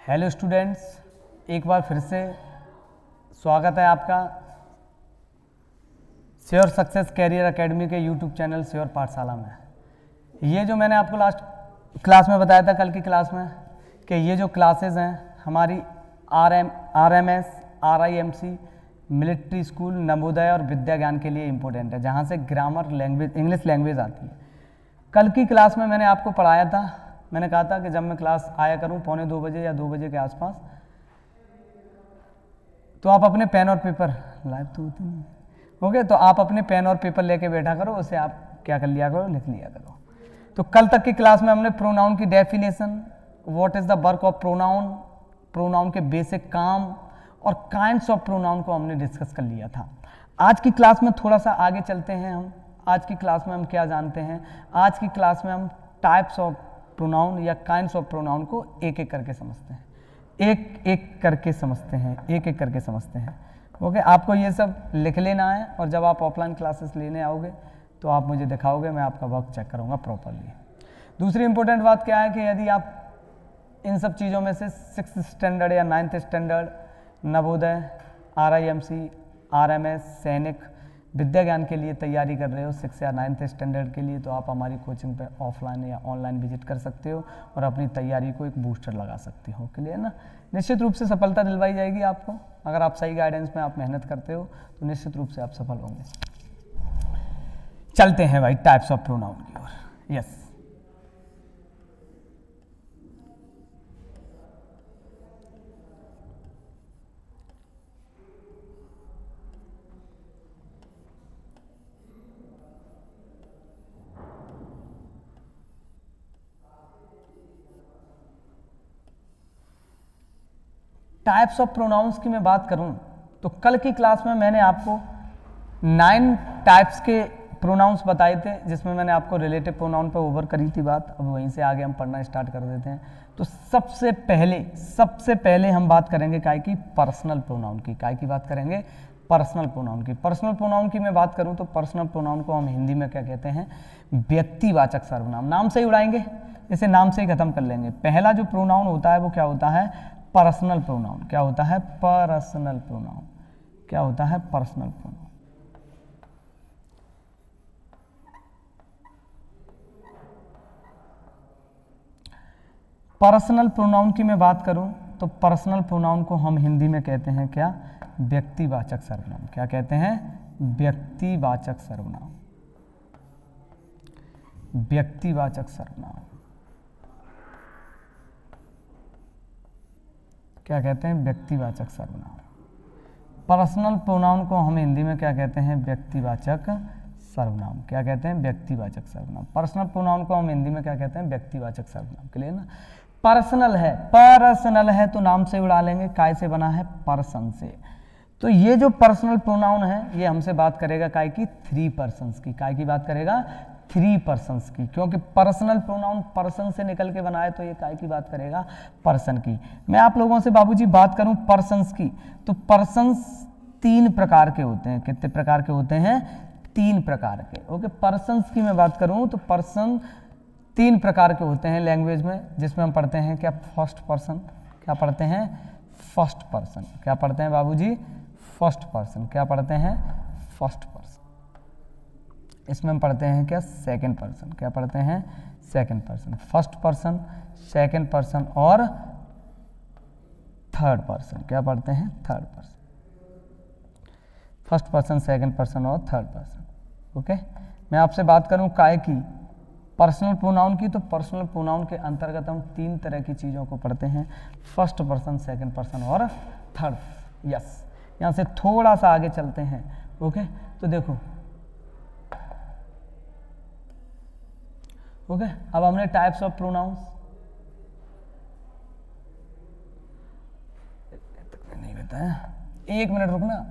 Hello students, एक बार फिर से स्वागत है आपका श्योर सक्सेस कैरियर एकेडमी के यूट्यूब चैनल श्योर पाठशाला में। ये जो मैंने आपको लास्ट क्लास में बताया था, कल की क्लास में, कि ये जो क्लासेस हैं हमारी RMS, RIMC, military school, Navodaya और विद्या ज्ञान के लिए इम्पोर्टेंट है, जहाँ से ग्रामर लैंग्वेज, इंग्लिश लैंग्वेज आती है। कल की क्लास में मैंने आपको पढ़ाया था, मैंने कहा था कि जब मैं क्लास आया करूं 2:45 बजे या 2 बजे के आसपास, तो आप अपने पेन और पेपर लाइव तो होती नहीं ओके, तो आप अपने पेन और पेपर लेके बैठा करो, उसे आप क्या कर लिया करो, लिख लिया करो। तो कल तक की क्लास में हमने प्रोनाउन की definition, what is the work of pronoun, pronoun के बेसिक काम और काइंड्स ऑफ प्रोनाउन को हमने डिस्कस कर लिया था। आज की क्लास में थोड़ा सा आगे चलते हैं हम। आज की क्लास में हम क्या जानते हैं? आज की क्लास में हम टाइप्स ऑफ प्रोनाउन या काइंड्स ऑफ प्रोनाउन को एक एक करके समझते हैं, एक एक करके समझते हैं। ओके, आपको ये सब लिख लेना है और जब आप ऑफलाइन क्लासेस लेने आओगे तो आप मुझे दिखाओगे, मैं आपका वर्क चेक करूँगा प्रॉपरली। दूसरी इंपॉर्टेंट बात क्या है कि यदि आप इन सब चीज़ों में से 6th स्टैंडर्ड या 9th standard, Navodaya, RIMC, RMS, सैनिक, विद्या ज्ञान के लिए तैयारी कर रहे हो 6 या 9th स्टैंडर्ड के लिए, तो आप हमारी कोचिंग पे ऑफलाइन या ऑनलाइन विजिट कर सकते हो और अपनी तैयारी को एक बूस्टर लगा सकते हो। क्लियर ना? निश्चित रूप से सफलता दिलवाई जाएगी आपको। अगर आप सही गाइडेंस में आप मेहनत करते हो तो निश्चित रूप से आप सफल होंगे। चलते हैं भाई टाइप्स ऑफ प्रोनाउन की ओर। यस, टाइप्स ऑफ प्रोनाउंस की मैं बात करूं तो कल की क्लास में मैंने आपको 9 टाइप्स के प्रोनाउंस बताए थे, जिसमें मैंने आपको रिलेटिव प्रोनाउन पर ओवर करी थी बात। अब वहीं से आगे हम पढ़ना स्टार्ट कर देते हैं। तो सबसे पहले हम बात करेंगे काय की? पर्सनल प्रोनाउन की। काय की बात करेंगे? पर्सनल प्रोनाउन की। पर्सनल प्रोनाउन की मैं बात करूं तो पर्सनल प्रोनाउन को हम हिंदी में क्या कहते हैं? व्यक्तिवाचक सर्वनाम। नाम से ही उड़ाएंगे, इसे नाम से ही खत्म कर लेंगे। पहला जो प्रोनाउन होता है वो क्या होता है? Personal pronoun. क्या होता है? Personal pronoun. क्या होता है? Personal pronoun. पर्सनल प्रोनाउन की मैं बात करूं तो पर्सनल प्रोनाउन को हम हिंदी में कहते हैं क्या? व्यक्तिवाचक सर्वनाम। क्या कहते हैं? व्यक्तिवाचक सर्वनाम। व्यक्तिवाचक सर्वनाम क्या कहते हैं? व्यक्तिवाचक सर्वनाम। पर्सनल प्रोनाउन को हम हिंदी में क्या कहते हैं? व्यक्तिवाचक सर्वनाम। क्या कहते हैं? व्यक्तिवाचक सर्वनाम। पर्सनल प्रोनाउन को हम हिंदी में क्या कहते हैं? व्यक्तिवाचक सर्वनाम। क्लियर ना? पर्सनल है तो नाम से उड़ा लेंगे। काय से बना है? पर्सन से। तो ये जो पर्सनल प्रोनाउन है ये हमसे बात करेगा काय की? 3 पर्सन्स की। काय की बात करेगा? 3 पर्सन्स की, क्योंकि पर्सनल प्रोनाउन पर्सन से निकल के बना है, तो ये काय की बात करेगा? पर्सन की। मैं आप लोगों से बाबूजी बात करूं पर्सन्स की, तो पर्सन्स 3 प्रकार के होते हैं। कितने प्रकार के होते हैं? 3 प्रकार के। ओके, पर्सन्स की मैं बात करूं तो पर्सन 3 प्रकार के होते हैं लैंग्वेज में, जिसमें हम पढ़ते हैं क्या? First person. क्या पढ़ते हैं? First person. क्या पढ़ते हैं बाबूजी? First person. क्या पढ़ते हैं? First person. इसमें हम पढ़ते हैं क्या? Second person. क्या पढ़ते हैं? Second person. First person, second person और थर्ड पर्सन। क्या पढ़ते हैं? Third person. First person, second person और थर्ड पर्सन। ओके, मैं आपसे बात करूं काय की? पर्सनल प्रोनाउन की, तो पर्सनल प्रोनाउन के अंतर्गत हम 3 तरह की चीज़ों को पढ़ते हैं, फर्स्ट पर्सन, सेकंड पर्सन और थर्ड। यस, यहाँ से थोड़ा सा आगे चलते हैं। ओके, तो देखो, ओके, अब हमने टाइप्स ऑफ प्रोनाउंस नहीं बताया। 1 मिनट रुकना।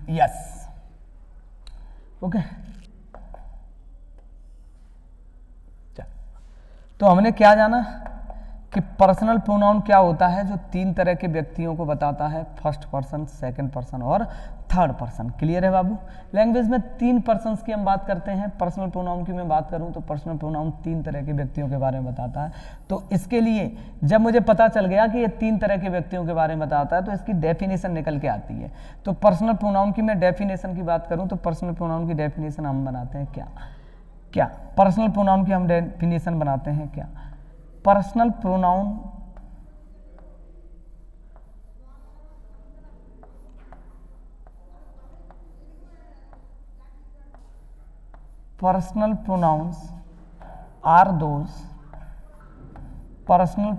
Yes, okay. तो हमने क्या जाना कि पर्सनल प्रोनाउन क्या होता है, जो 3 तरह के व्यक्तियों को बताता है, फर्स्ट पर्सन, सेकंड पर्सन और थर्ड पर्सन। क्लियर है बाबू? लैंग्वेज में 3 पर्सन्स की हम बात करते हैं। पर्सनल प्रोनाउन की मैं बात करूं तो पर्सनल प्रोनाउन 3 तरह के व्यक्तियों के बारे में बताता है। तो इसके लिए जब मुझे पता चल गया कि ये 3 तरह के व्यक्तियों के बारे में बताता है तो इसकी डेफिनेशन निकल के आती है। तो पर्सनल प्रोनाउन की मैं डेफिनेशन की बात करूं तो पर्सनल प्रोनाउन की डेफिनेशन हम बनाते हैं क्या पर्सनल प्रोनाउन की हम डेफिनेशन बनाते हैं क्या? Personal pronoun are those personal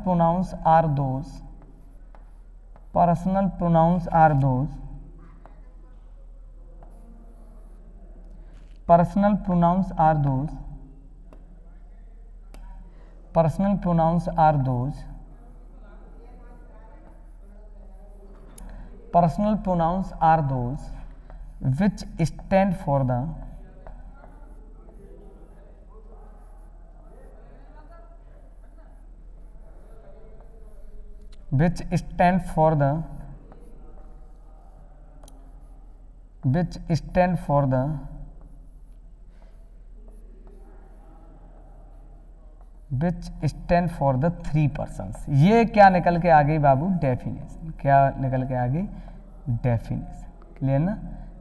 pronouns are those which stand for the three persons। ये क्या निकल के आ गई बाबू? डेफिनेशन। क्या निकल के आ गई? डेफिनेशन। क्लियर ना?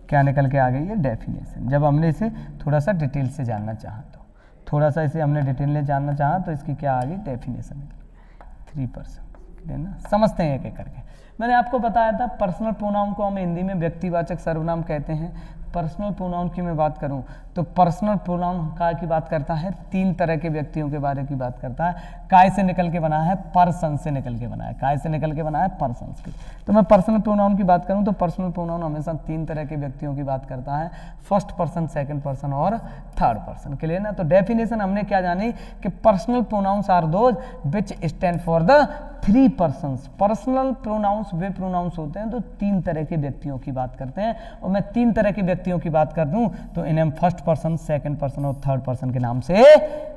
क्या निकल के आ गई? ये डेफिनेशन। जब हमने इसे थोड़ा सा डिटेल से जानना चाहा तो इसकी क्या आ गई? डेफिनेशन। 3 पर्सन। क्लियर ना? समझते हैं एक एक करके। मैंने आपको बताया था पर्सनल प्रोनाउन को हम हिंदी में व्यक्तिवाचक सर्वनाम कहते हैं। पर्सनल प्रोनाउन की मैं बात करूं तो पर्सनल प्रोनाउन का की बात करता है, 3 तरह के व्यक्तियों के बारे की बात करता है। काय से निकल के बना है? पर्सन से निकल के बना है। काय से निकल के बना है? पर्सन से। तो मैं पर्सनल प्रोनाउन की बात करूं तो पर्सनल प्रोनाउन हमेशा 3 तरह के व्यक्तियों की बात करता है, फर्स्ट पर्सन, सेकंड पर्सन और थर्ड पर्सन। क्लियर ना? तो डेफिनेशन हमने क्या जानी कि personal pronouns are those which stand for the 3 persons. Personal pronouns वे प्रोनाउंस होते हैं तो 3 तरह के व्यक्तियों की बात करते हैं, और मैं 3 तरह के व्यक्तियों की बात कर दूं तो इन्हें हम फर्स्ट पर्सन, सेकंड पर्सन और थर्ड पर्सन के नाम से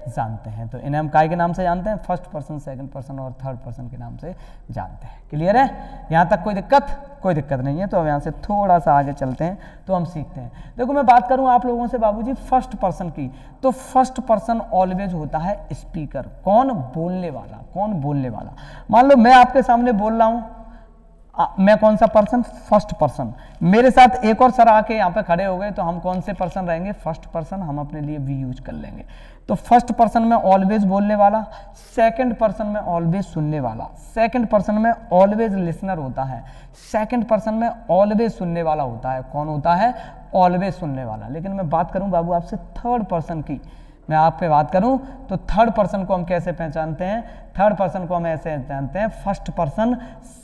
जानते हैं। तो इन्हें हम काय के नाम से जानते हैं? फर्स्ट पर्सन, सेकंड पर्सन और थर्ड पर्सन के नाम से जानते हैं। क्लियर है? यहां तक कोई दिक्कत नहीं है। तो अब यहां से थोड़ा सा आगे चलते हैं तो हम सीखते हैं। देखो मैं बात करूं आप लोगों से बाबूजी फर्स्ट पर्सन की, तो फर्स्ट पर्सन ऑलवेज होता है स्पीकर। कौन? बोलने वाला। मान लो मैं आपके सामने बोल रहा हूं, मैं कौन सा पर्सन? First person. मेरे साथ एक और सर आके यहाँ पे खड़े हो गए तो हम कौन से पर्सन रहेंगे? First person. हम अपने लिए वी यूज कर लेंगे। तो फर्स्ट पर्सन में ऑलवेज बोलने वाला, सेकंड पर्सन में ऑलवेज सुनने वाला, सेकंड पर्सन में ऑलवेज लिसनर होता है, सेकंड पर्सन में ऑलवेज सुनने वाला होता है। कौन होता है? ऑलवेज सुनने वाला। लेकिन मैं बात करूं बाबू आपसे थर्ड पर्सन की, मैं आप पे बात करूं तो थर्ड पर्सन को हम कैसे पहचानते हैं? थर्ड पर्सन को हम ऐसे पहचानते हैं फर्स्ट पर्सन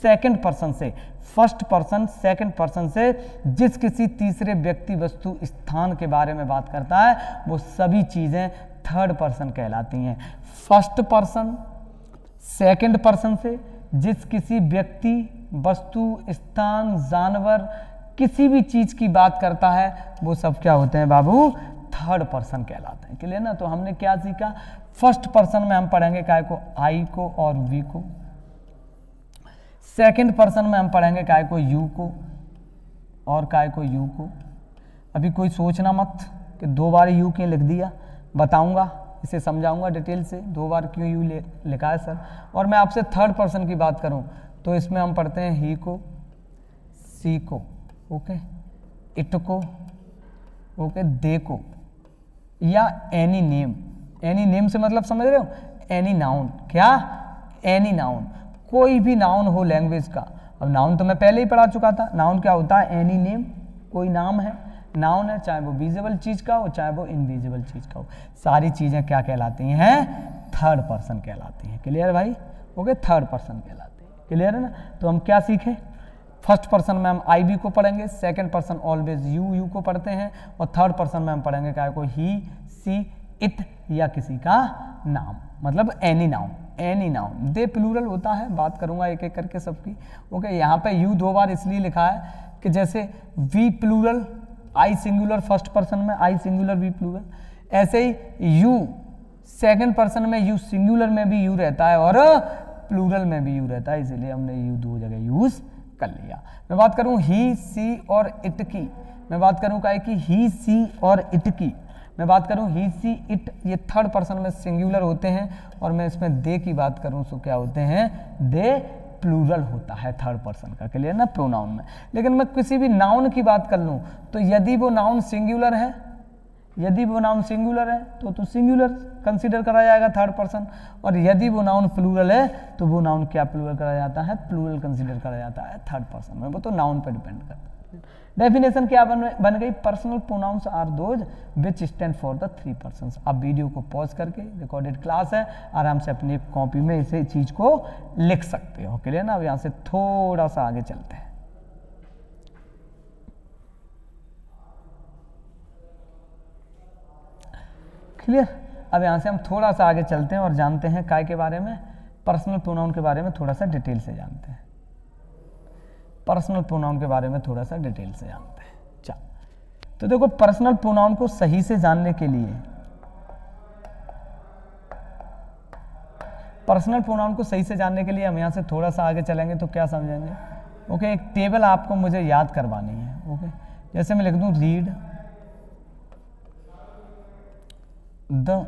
सेकंड पर्सन से। फर्स्ट पर्सन सेकंड पर्सन से जिस किसी तीसरे व्यक्ति, वस्तु, स्थान के बारे में बात करता है वो सभी चीजें थर्ड पर्सन कहलाती हैं। फर्स्ट पर्सन सेकंड पर्सन से जिस किसी व्यक्ति, वस्तु, स्थान, जानवर, किसी भी चीज की बात करता है वो सब क्या होते हैं बाबू? थर्ड पर्सन कहलाते हैं। क्लियर ना? तो हमने क्या सीखा? फर्स्ट पर्सन में हम पढ़ेंगे काय को? आई को और वी को। सेकंड पर्सन में हम पढ़ेंगे काय को? यू को और काय को? यू को। अभी कोई सोचना मत कि 2 बार यू क्यों लिख दिया, बताऊंगा, इसे समझाऊंगा डिटेल से 2 बार क्यों यू लिखा है सर। और मैं आपसे थर्ड पर्सन की बात करूं तो इसमें हम पढ़ते हैं ही को, सी को, ओके, इट को, ओके, दे को, या एनी नेम। एनी नेम से मतलब समझ रहे हो? Any noun. क्या? Any noun. कोई भी नाउन हो लैंग्वेज का। अब नाउन तो मैं पहले ही पढ़ा चुका था। नाउन क्या होता है? Any name. कोई नाम है, नाउन है, चाहे वो विजिबल चीज का हो चाहे वो इनविजिबल चीज का हो, सारी चीजें क्या कहलाती हैं? थर्ड पर्सन कहलाती हैं। क्लियर भाई? ओके, थर्ड पर्सन कहलाती है। क्लियर है ना? तो हम क्या सीखे? फर्स्ट पर्सन में हम आई वी को पढ़ेंगे, सेकंड पर्सन ऑलवेज यू को पढ़ते हैं, और थर्ड पर्सन में हम पढ़ेंगे क्या को? ही, सी, इट या किसी का नाम, मतलब any noun. Any noun. They plural होता है, बात करूंगा एक एक करके सबकी। ओके, यहाँ पे यू 2 बार इसलिए लिखा है कि जैसे we plural I singular first person में, आई सिंगुलर वी प्लूरल। ऐसे ही यू सेकंड पर्सन में, यू सिंगुलर में भी यू रहता है और प्लूरल में भी यू रहता है, इसीलिए हमने यू दो जगह यूज कर लिया। मैं बात करूं ही, सी और इट की, मैं बात करूं क्या कि ही, सी और इट की, मैं बात करूं ही, सी, इट, ये थर्ड पर्सन में सिंगुलर होते हैं, और मैं इसमें दे की बात करूं तो क्या होते हैं, दे प्लूरल होता है थर्ड पर्सन का, क्लियर ना, प्रोनाउन में। लेकिन मैं किसी भी नाउन की बात कर लूं तो यदि वो नाउन सिंगुलर है, यदि वो नाउन सिंगुलर है तो सिंगुलर कंसीडर करा जाएगा थर्ड पर्सन, और यदि वो नाउन प्लूरल है तो वो नाउन क्या प्लूरल करा जाता है, प्लूरल कंसीडर करा जाता है थर्ड पर्सन में। वो तो नाउन पे डिपेंड करता है। डेफिनेशन क्या बन गई, personal pronouns are those which stand for the three persons. अब वीडियो को पॉज करके, रिकॉर्डेड क्लास है, आराम से अपनी कॉपी में इसे चीज को लिख सकते हो, क्लियर ना। अब यहाँ से थोड़ा सा आगे चलते हैं, क्लियर। अब यहाँ से हम थोड़ा सा आगे चलते हैं और जानते हैं काय के बारे में, पर्सनल प्रोनाउन के बारे में थोड़ा सा डिटेल से जानते हैं, पर्सनल प्रोनाउन के बारे में थोड़ा सा डिटेल से जानते हैं। चल, तो देखो पर्सनल प्रोनाउन को सही से जानने के लिए, पर्सनल प्रोनाउन को सही से जानने के लिए हम यहाँ से थोड़ा सा आगे चलेंगे तो क्या समझेंगे, ओके। एक टेबल आपको मुझे याद करवानी है, ओके। जैसे मैं लिख दूं read the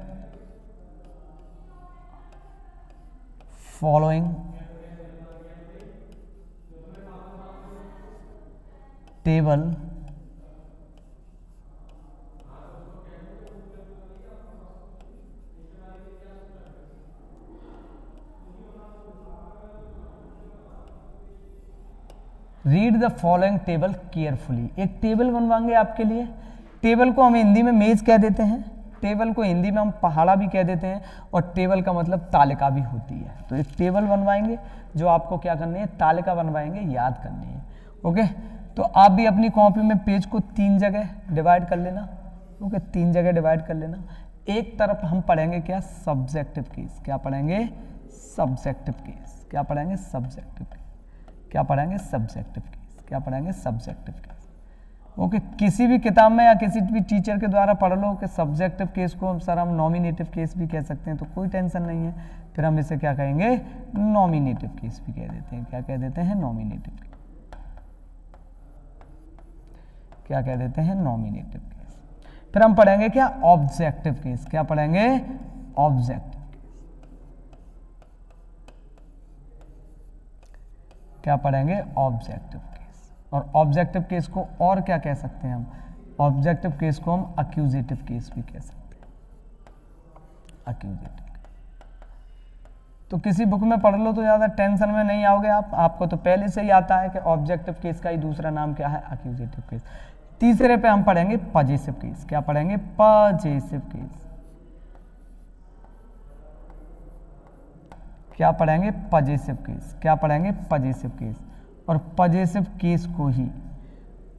following table read the following table carefully. एक टेबल बनवाएंगे आपके लिए, टेबल को हम हिंदी में मेज कह देते हैं, टेबल को हिंदी में हम पहाड़ा भी कह देते हैं, और टेबल का मतलब तालिका भी होती है। तो एक टेबल बनवाएंगे जो आपको क्या करनी है, तालिका बनवाएंगे, याद करनी है, ओके। तो आप भी अपनी कॉपी में पेज को 3 जगह डिवाइड कर लेना, ओके, 3 जगह डिवाइड कर लेना। एक तरफ हम पढ़ेंगे क्या, सब्जेक्टिव केस, क्या पढ़ेंगे, सब्जेक्टिव केस, क्या पढ़ेंगे, सब्जेक्टिव केस, क्या पढ़ेंगे, सब्जेक्टिव केस, क्या पढ़ेंगे, सब्जेक्टिव केस, ओके। किसी भी किताब में या किसी भी टीचर के द्वारा पढ़ लो कि सब्जेक्टिव केस को सर हम नॉमिनेटिव केस भी कह सकते हैं, तो कोई टेंशन नहीं है, फिर हम इसे क्या कहेंगे, नॉमिनेटिव केस भी कह देते हैं, क्या कह देते हैं, नॉमिनेटिव केस, क्या कह देते हैं, नॉमिनेटिव केस। फिर हम पढ़ेंगे क्या, ऑब्जेक्टिव केस, क्या पढ़ेंगे, ऑब्जेक्टिव केस, क्या पढ़ेंगे, ऑब्जेक्टिव केस। और ऑब्जेक्टिव केस को और क्या कह सकते हैं हम, ऑब्जेक्टिव केस को हम अक्यूजेटिव केस भी कह सकते हैं, अक्यूजेटिव। तो किसी बुक में पढ़ लो तो ज़्यादा टेंशन में नहीं आओगे आप, आपको तो पहले से ही आता है कि ऑब्जेक्टिव केस का ही दूसरा नाम क्या है, अक्यूजेटिव केस। तीसरे पे हम पढ़ेंगे पजेसिव केस, क्या पढ़ेंगे, पजेसिव केस, क्या पढ़ेंगे, पजेसिव केस, क्या पढ़ेंगे, पजेसिव केस। और पजेसिव केस को ही,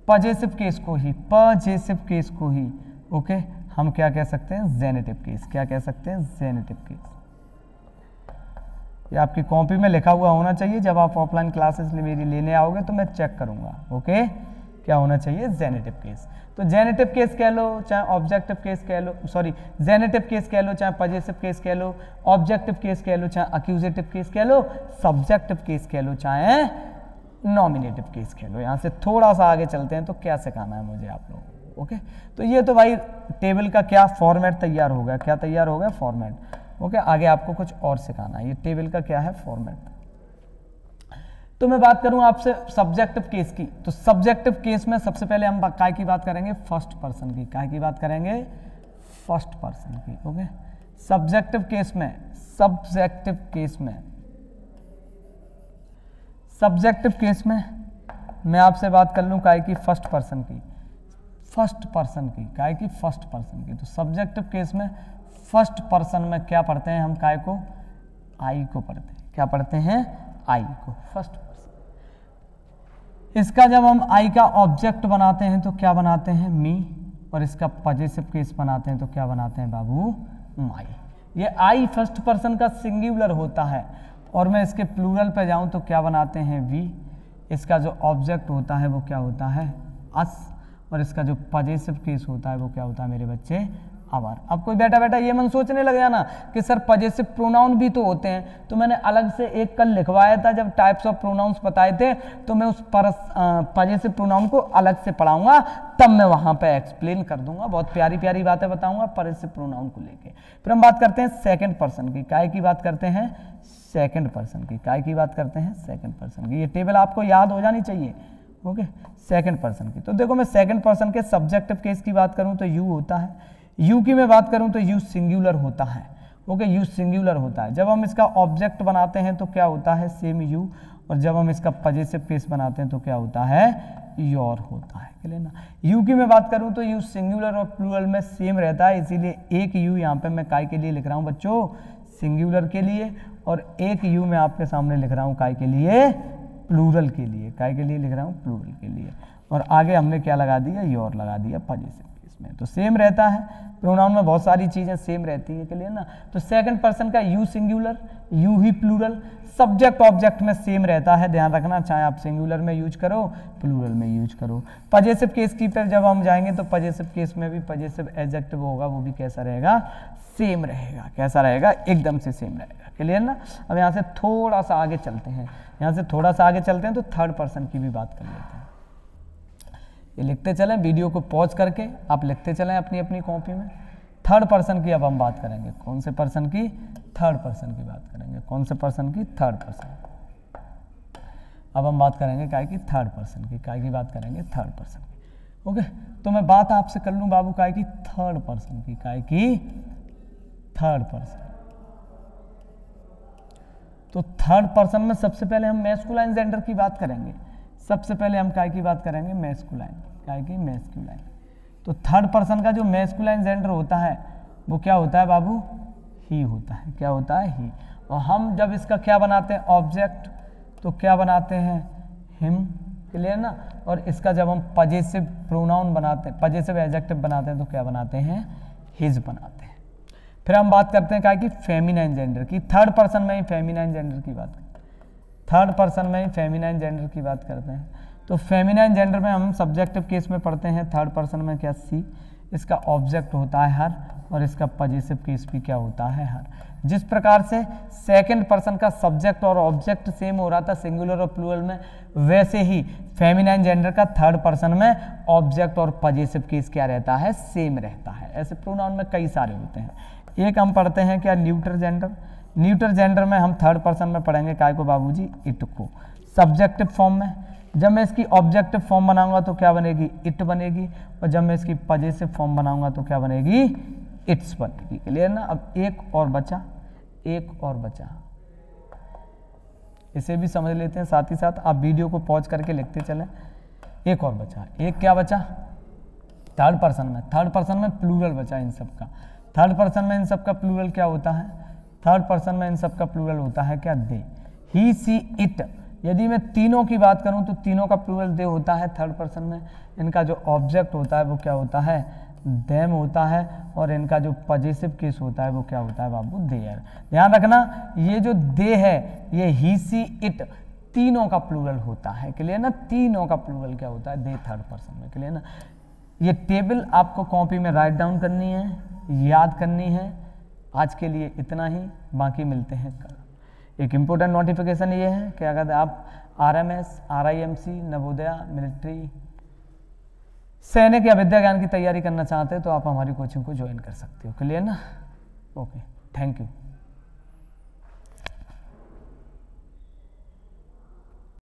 पजेसिव केस को ही, पजेसिव केस को ही, ओके, हम क्या कह सकते हैं, जेनेटिव केस, क्या कह सकते हैं, जेनेटिव केस। ये आपकी कॉपी में लिखा हुआ होना चाहिए, जब आप ऑफलाइन क्लासेस मेरी लेने आओगे तो मैं चेक करूंगा, ओके। क्या होना चाहिए, जेनेटिव केस। तो जेनेटिव केस कह लो चाहे ऑब्जेक्टिव केस कह लो, सॉरी जेनेटिव केस कह लो चाहे पजेसिव केस कह लो, ऑब्जेक्टिव केस कह लो चाहे अक्यूजेटिव केस कह लो, सब्जेक्टिव केस कह लो चाहे नॉमिनेटिव केस कह लो। यहाँ से थोड़ा सा आगे चलते हैं तो क्या सिखाना है मुझे आप लोगों को, ओके। तो ये तो भाई टेबल का क्या फॉर्मेट तैयार हो गया, क्या तैयार हो गया, फॉर्मेट, ओके। आगे आपको कुछ और सिखाना है, ये टेबल का क्या है, फॉर्मेट। तो मैं बात करूं आपसे सब्जेक्टिव केस की, तो सब्जेक्टिव केस में सबसे पहले हम काय की बात करेंगे, फर्स्ट पर्सन की, काय की बात करेंगे, फर्स्ट पर्सन की, ओके। सब्जेक्टिव केस में, सब्जेक्टिव केस में, सब्जेक्टिव केस में मैं आपसे बात कर लूं काय की, फर्स्ट पर्सन की, फर्स्ट पर्सन की, काय की, फर्स्ट पर्सन की। तो सब्जेक्टिव केस में फर्स्ट पर्सन में क्या पढ़ते हैं हम, काय को, आई को पढ़ते हैं, क्या पढ़ते हैं, आई को, फर्स्ट पर्सन। इसका जब हम आई का ऑब्जेक्ट बनाते हैं तो क्या बनाते हैं, मी, और इसका पजेसिव केस बनाते हैं तो क्या बनाते हैं बाबू, माई। ये आई फर्स्ट पर्सन का सिंगुलर होता है, और मैं इसके प्लूरल पे जाऊं तो क्या बनाते हैं, वी। इसका जो ऑब्जेक्ट होता है वो क्या होता है, अस, और इसका जो पॉजिटिव केस होता है वो क्या होता है मेरे बच्चे, आवर। अब कोई बैठा बैठा ये मन सोचने लग जाना कि सर पॉजिटिव प्रोनाउन भी तो होते हैं, तो मैंने अलग से एक कल लिखवाया था जब टाइप्स ऑफ प्रोनाउंस बताए थे, तो मैं उस पॉजिटिव प्रोनाउन को अलग से पढ़ाऊंगा, तब मैं वहां पे एक्सप्लेन कर दूंगा, बहुत प्यारी प्यारी बातें बताऊंगा पॉजिटिव प्रोनाउन को लेके। फिर हम बात करते हैं सेकंड पर्सन की, काय की बात करते हैं सेकंड पर्सन की, काय की बात करते हैं सेकंड पर्सन की। ये टेबल आपको याद हो जानी चाहिए, ओके। सेकंड पर्सन की, तो देखो मैं सेकंड पर्सन के सब्जेक्टिव केस की बात करूं तो यू होता है, यू की मैं बात करूं तो यू सिंगुलर होता है, ओके, यू सिंगुलर होता है। जब हम इसका ऑब्जेक्ट बनाते हैं तो क्या होता है, सेम यू, और जब हम इसका पॉजिटिव केस बनाते हैं तो क्या होता है, योर होता है, क्लियर ना। यू की मैं बात करूं तो यू सिंगुलर और प्लूरल में सेम रहता है, इसीलिए एक यू यहाँ पे मैं काय के लिए लिख रहा हूँ बच्चों, सिंगुलर के लिए, और एक यू मैं आपके सामने लिख रहा हूँ काय के लिए, प्लूरल के लिए, काय के लिए लिख रहा हूँ, प्लूरल के लिए, और आगे हमने क्या लगा दिया, योर लगा दिया पॉजिटिव केस में। तो सेम रहता है, प्रोनाउन में बहुत सारी चीजें सेम रहती है, क्लियर ना। तो सेकंड पर्सन का यू सिंगुलर, यू ही प्लूरल, सब्जेक्ट ऑब्जेक्ट में सेम रहता है, ध्यान रखना, चाहे आप सिंगुलर में यूज करो, प्लूरल में यूज करो। पॉजिटिव केस की तरफ जब हम जाएंगे तो पॉजिटिव केस में भी पॉजिटिव एडजेक्टिव होगा, वो भी कैसा रहेगा, सेम रहेगा, कैसा रहेगा, एकदम से सेम रहेगा, क्लियर ना। अब यहाँ से थोड़ा सा आगे चलते हैं, यहाँ से थोड़ा सा आगे चलते हैं तो थर्ड पर्सन की भी बात कर लेते हैं। ये लिखते चलें, वीडियो को पॉज करके आप लिखते चलें अपनी अपनी कॉपी में। थर्ड पर्सन की अब हम बात करेंगे, कौन से पर्सन की, थर्ड पर्सन की बात करेंगे, कौन से पर्सन की, थर्ड पर्सन। अब हम बात करेंगे काय की, थर्ड पर्सन की, काय की बात करेंगे, थर्ड पर्सन की, ओके। तो मैं बात आपसे कर लूं बाबू काय की, थर्ड पर्सन की, काय की, थर्ड पर्सन। तो थर्ड पर्सन में सबसे पहले हम मैस्कुलाइन जेंडर की बात करेंगे, सबसे पहले हम काय की बात करेंगे, मैस्कुलाइन, काय की, मैस्कुलाइन। तो थर्ड पर्सन का जो मैस्कुलाइन जेंडर होता है वो क्या होता है बाबू, ही होता है, क्या होता है, ही। और हम जब इसका क्या बनाते हैं, ऑब्जेक्ट, तो क्या बनाते हैं, हिम, क्लियर ना। और इसका जब हम पॉजिटिव प्रोनाउन बनाते हैं, पॉजिटिव एडजेक्टिव बनाते हैं तो क्या बनाते हैं, हिज बनाते हैं। फिर हम बात करते हैं क्या कि फेमिनाइन जेंडर की, थर्ड पर्सन में ही फेमिनाइन जेंडर की बात करते हैं, थर्ड पर्सन में ही फेमिनाइन जेंडर की बात करते हैं। तो फेमिनाइन जेंडर में हम सब्जेक्टिव केस में पढ़ते हैं, थर्ड पर्सन में क्या, सी, इसका ऑब्जेक्ट होता है हर, और इसका पॉजिटिव केस भी क्या होता है, हर। जिस प्रकार से सेकंड पर्सन का सब्जेक्ट और ऑब्जेक्ट सेम हो रहा था सिंगुलर और प्लूरल में, वैसे ही फेमिनाइन जेंडर का थर्ड पर्सन में ऑब्जेक्ट और पॉजिटिव केस क्या रहता है, सेम रहता है। ऐसे प्रोनाउन में कई सारे होते हैं। एक हम पढ़ते हैं क्या, न्यूट्रल जेंडर। न्यूट्रल जेंडर में हम थर्ड पर्सन में पढ़ेंगे काय को बाबूजी, इट को, सब्जेक्टिव फॉर्म में। जब मैं इसकी ऑब्जेक्टिव फॉर्म बनाऊंगा तो क्या बनेगी, इट बनेगी, और जब मैं इसकी पॉजिटिव फॉर्म बनाऊंगा तो क्या बनेगी, इट्स बनेगी, क्लियर ना। अब एक और बचा, एक और बचा, इसे भी समझ लेते हैं साथ ही साथ, आप वीडियो को पॉज करके लिखते चलें। एक और बचा, एक क्या बचा, थर्ड पर्सन में, थर्ड पर्सन में प्लूरल बचा इन सब का। थर्ड पर्सन में इन सब का प्लूरल क्या होता है, थर्ड पर्सन में इन सब का प्लूरल होता है क्या, दे, ही, सी, इट। यदि मैं तीनों की बात करूं तो तीनों का प्लूरल दे होता है थर्ड पर्सन में। इनका जो ऑब्जेक्ट होता है वो क्या होता है, देम होता है, और इनका जो पॉजिटिव केस होता है वो क्या होता है बाबू, देयर। ध्यान रखना, ये जो दे है ये ही, सी, इट तीनों का प्लूरल होता है, क्लियर ना। तीनों का प्लूरल क्या होता है, दे थर्ड पर्सन में, क्लियर ना। ये टेबल आपको कॉपी में राइट डाउन करनी है, याद करनी है। आज के लिए इतना ही, बाकी मिलते हैं कल। एक इम्पोर्टेंट नोटिफिकेशन ये है कि अगर आप RMS, RIMC, नवोदया, मिलिट्री, सैनिक या विद्या ज्ञान की तैयारी करना चाहते हैं तो आप हमारी कोचिंग को ज्वाइन कर सकते हो, क्लियर ना। Okay, thank you.